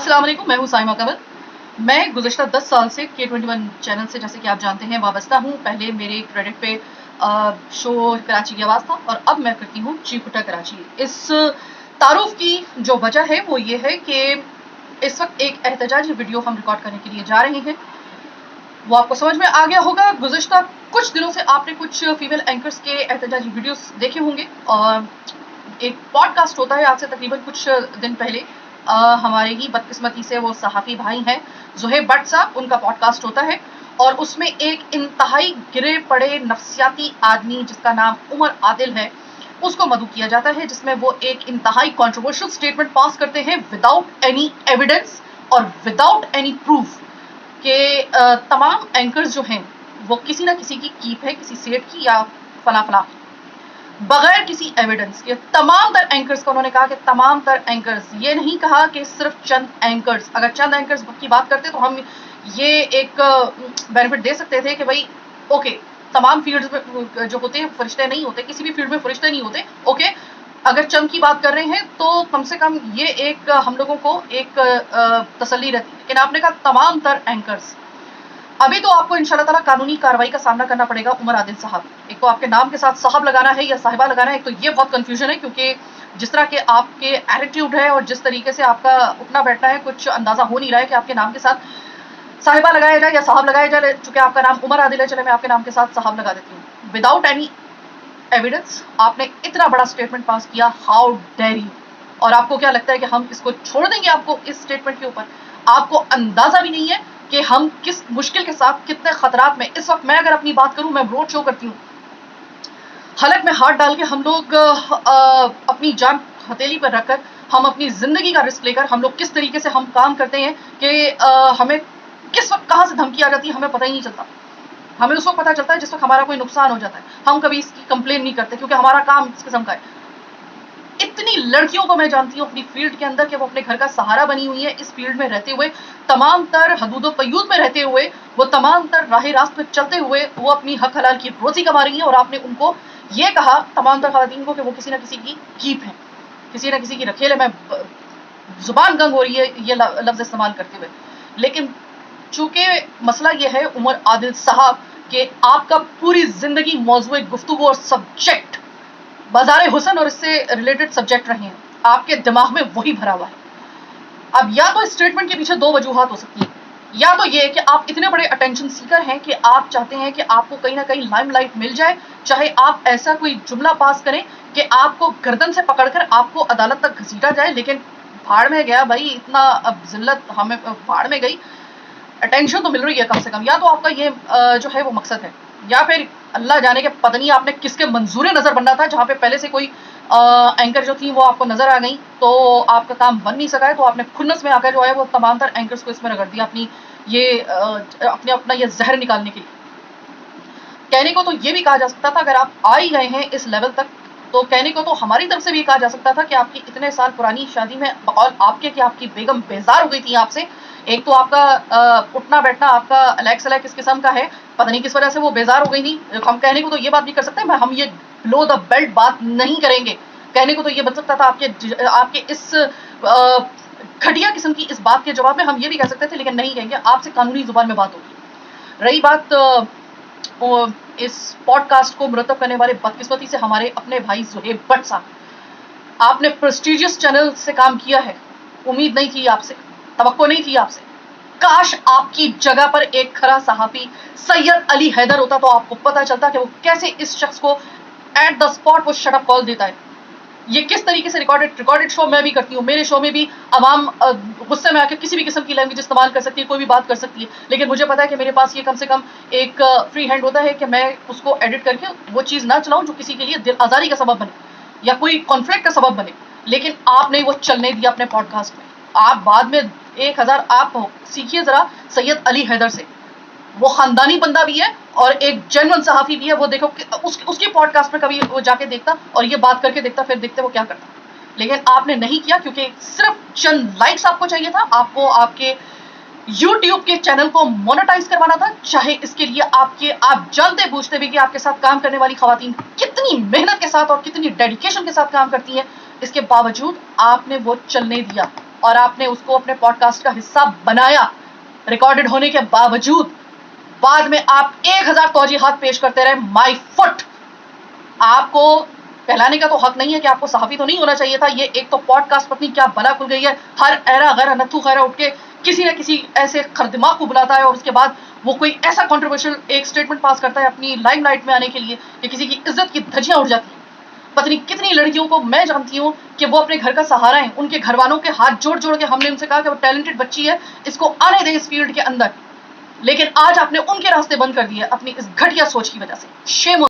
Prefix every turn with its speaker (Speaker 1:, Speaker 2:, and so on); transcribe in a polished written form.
Speaker 1: अस्सलाम वालेकुम, मैं हूँ साइमा कमल। मैं गुज़िश्ता 10 साल से K21 चैनल से, जैसे कि आप जानते हैं, वाबस्ता हूँ। पहले मेरे क्रेडिट पे शो कराची की आवाज़ था और अब मैं करती हूँ चीकुटा कराची। इस तारुफ की जो वजह है वो ये है कि इस वक्त एक एहतजाजी वीडियो हम रिकॉर्ड करने के लिए जा रहे हैं। वो आपको समझ में आ गया होगा। गुज़िश्ता कुछ दिनों से आपने कुछ फीमेल एंकर्स के एहतजाजी वीडियोस देखे होंगे और एक पॉडकास्ट होता है आज से तकरीबन कुछ दिन पहले, हमारे ही बदकिस्मती से वो सहाफ़ी भाई हैं ज़ुहैब भट्ट साहब, उनका पॉडकास्ट होता है और उसमें एक इंतहाई गिरे पड़े नफ्सियाती आदमी जिसका नाम उमर आदिल है उसको मदऊ किया जाता है, जिसमें वो एक इंतहाई कंट्रोवर्शियल स्टेटमेंट पास करते हैं विदाउट एनी एविडेंस और विदाउट एनी प्रूफ के तमाम एंकर्स जो हैं वो किसी ना किसी की कीप है, किसी सेठ की या फला फला की, बगैर किसी एविडेंस के। तमाम तर एंकर्स का उन्होंने कहा कि तमाम तर एंकर्स, ये नहीं कहा कि सिर्फ चंद एंकर्स। अगर चंद एंकर्स की बात करते तो हम ये एक बेनिफिट दे सकते थे कि भाई ओके, तमाम फील्ड्स में जो होते हैं फरिश्ते नहीं होते, किसी भी फील्ड में फरिश्ते नहीं होते। ओके, अगर चंद की बात कर रहे हैं तो कम से कम ये एक हम लोगों को एक तसल्ली रहती है। लेकिन आपने कहा तमाम तर एंकर्स। अभी तो आपको इंशाल्लाह ताला कानूनी कार्रवाई का सामना करना पड़ेगा उमर आदिल साहब। एक तो आपके नाम के साथ साहब लगाना है या साहिबा लगाना है, एक तो ये बहुत कंफ्यूजन है क्योंकि जिस तरह के आपके एटीट्यूड है और जिस तरीके से आपका उठना बैठना है, कुछ अंदाजा हो नहीं रहा है कि आपके नाम के साथ साहिबा लगाया जाए या साहब लगाया जाए। चूंकि आपका नाम उमर आदिल है, चले मैं आपके नाम के साथ साहब लगा देती हूँ। विदाउट एनी एविडेंस आपने इतना बड़ा स्टेटमेंट पास किया, हाउ डेयर यू। और आपको क्या लगता है कि हम इसको छोड़ देंगे? आपको इस स्टेटमेंट के ऊपर आपको अंदाजा भी नहीं है कि हम किस मुश्किल के साथ, कितने खतरात में इस वक्त। मैं अगर अपनी बात करूं, मैं रोड शो करती हूँ, हलक में हाथ डाल के हम लोग अपनी जान हथेली पर रखकर, हम अपनी जिंदगी का रिस्क लेकर हम लोग किस तरीके से हम काम करते हैं कि हमें किस वक्त कहाँ से धमकी आ जाती है हमें पता ही नहीं चलता। हमें उस वक्त पता चलता है जिस वक्त हमारा कोई नुकसान हो जाता है। हम कभी इसकी कंप्लेन नहीं करते क्योंकि हमारा काम इस किस्म का है। इतनी लड़कियों को मैं जानती हूँ अपनी फील्ड के अंदर कि वो अपने घर का सहारा बनी हुई है, इस फील्ड में रहते हुए, तमाम तर हदूद क़यूद में रहते हुए, वो तमाम तर राह रास्त में चलते हुए वो अपनी हक हलाल की रोजी कमा रही हैं। और आपने उनको ये कहा, तमाम तर ख़वातीन को, कि वो किसी ना किसी की कीप है, किसी ना किसी की रखेल है। मैं जुबान गंग हो रही है ये लफ्ज़ इस्तेमाल करते हुए। लेकिन चूंकि मसला ये है उमर आदिल साहब कि आपका पूरी ज़िंदगी मौज़ूए गुफ्तगू और सब्जेक्ट बाज़ार हुस्न और इससे रिलेटेड सब्जेक्ट रहे हैं, आपके दिमाग में वही भरा हुआ है। अब या तो इस स्टेटमेंट के पीछे दो वजूहात हो सकती हैं, या तो ये कि आप इतने बड़े अटेंशन सीकर हैं कि आप चाहते हैं कि आपको कहीं ना कहीं लाइमलाइट मिल जाए, चाहे आप ऐसा कोई जुमला पास करें कि आपको गर्दन से पकड़कर आपको अदालत तक घसीटा जाए। लेकिन भाड़ में गया भाई, इतना अब जिल्लत हमें भाड़ में गई, अटेंशन तो मिल रही है कम से कम। या तो आपका ये जो है वो मकसद है, या फिर अल्लाह जाने के पता नहीं आपने किसके मंजूर नज़र बनना था, जहाँ पे पहले से कोई एंकर जो थी वो आपको नज़र आ गई तो आपका काम बन नहीं सका है, तो आपने खुन्नस में आकर जो है वो तमाम तर एंकर्स को इसमें रगड़ दिया अपनी ये अपना ये जहर निकालने के लिए। कहने को तो ये भी कहा जा सकता था, अगर आप आ ही गए हैं इस लेवल तक, तो कहने को तो हमारी तरफ से भी कहा जा सकता था कि आपकी इतने साल पुरानी शादी में और आपके कि आपकी बेगम बेजार हो गई थी आपसे। एक तो आपका उठना बैठना आपका अलग से अलग किस किस्म का है, पता नहीं किस वजह से वो बेजार हो गई थी। हम कहने को तो ये बात भी कर सकते हैं, हम ये बिलो द बेल्ट बात नहीं करेंगे। कहने को तो ये बन सकता था आपके इस घटिया किस्म की इस बात के जवाब में हम ये भी कह सकते थे, लेकिन नहीं कहेंगे, आपसे कानूनी जुबान में बात होगी। रही बात इस पॉडकास्ट को मुरतब करने वाले बदकिस्मती से हमारे अपने भाई ज़ुहैब भट्ट साहब, आपने प्रेस्टीजियस चैनल से काम किया है, उम्मीद नहीं थी आपसे, तवक्को नहीं थी आपसे। काश आपकी जगह पर एक खरा सहाफ़ी सैयद अली हैदर होता तो आपको पता चलता कि वो कैसे इस शख्स को एट द स्पॉट वो शट अप कॉल देता है। ये किस तरीके से रिकॉर्डेड शो मैं भी करती हूँ, मेरे शो में भी अवाम गुस्से में आकर किसी भी किस्म की लैंग्वेज इस्तेमाल कर सकती है, कोई भी बात कर सकती है। लेकिन मुझे पता है कि मेरे पास ये कम से कम एक फ्री हैंड होता है कि मैं उसको एडिट करके वो चीज़ ना चलाऊँ जो किसी के लिए दिल आज़ारी का सबब बने या कोई कॉन्फ्लिक्ट का सबब बने। लेकिन आपने वो चलने दिया अपने पॉडकास्ट में। आप बाद में 1000 आप सीखिए ज़रा सैयद अली हैदर से, वो ख़ानदानी बंदा भी है और एक जेन्युइन सहाफ़ी भी है। वो देखो उसकी पॉडकास्ट में कभी वो जाके देखता और ये बात करके देखता, फिर देखते वो क्या करता। लेकिन आपने नहीं किया क्योंकि सिर्फ चंद लाइक्स आपको चाहिए था, आपको आपके यूट्यूब के चैनल को मोनेटाइज करवाना था, चाहे इसके लिए आप जानते बूझते भी कि आपके साथ काम करने वाली खवातीन कितनी मेहनत के साथ और कितनी डेडिकेशन के साथ काम करती हैं। इसके बावजूद आपने वो चलने दिया। اور آپ نے اس کو اپنے پوڈ کاسٹ کا حصہ بنایا ریکارڈڈ ہونے کے باوجود. بعد میں آپ 1000 توجیحات پیش کرتے رہے. مائی فٹ. آپ کو کہلانے کا تو حق نہیں ہے کہ آپ کو صحافی تو نہیں ہونا چاہیے تھا. یہ ایک تو پوڈ کاسٹ پتنی کیا بلا کھل گئی ہے. ہر ایرا غیرہ نتھو خیرہ اٹھ کے کسی نہ کسی ایسے خردماغ کو بلاتا ہے اور اس کے بعد وہ کوئی ایسا کنٹروورشل ایک سٹیٹمنٹ پاس کرتا ہے اپنی لائم لائٹ میں آنے کے لیے کہ کسی کی عزت کی دھجیاں اڑ جاتی ہیں. پتنی کتنی لڑکیوں کو میں جانتی ہوں کہ وہ اپنے گھر کا سہارا ہیں. ان کے گھر والوں کے ہاتھ جوڑ جوڑ کے ہم نے ان سے کہا کہ وہ ٹیلنٹڈ بچی ہے, اس کو آنے دیں اس فیلڈ کے اندر. لیکن آج آپ نے ان کے راستے بند کر دیے اپنی اس گھٹیا سوچ کی وجہ سے. شیم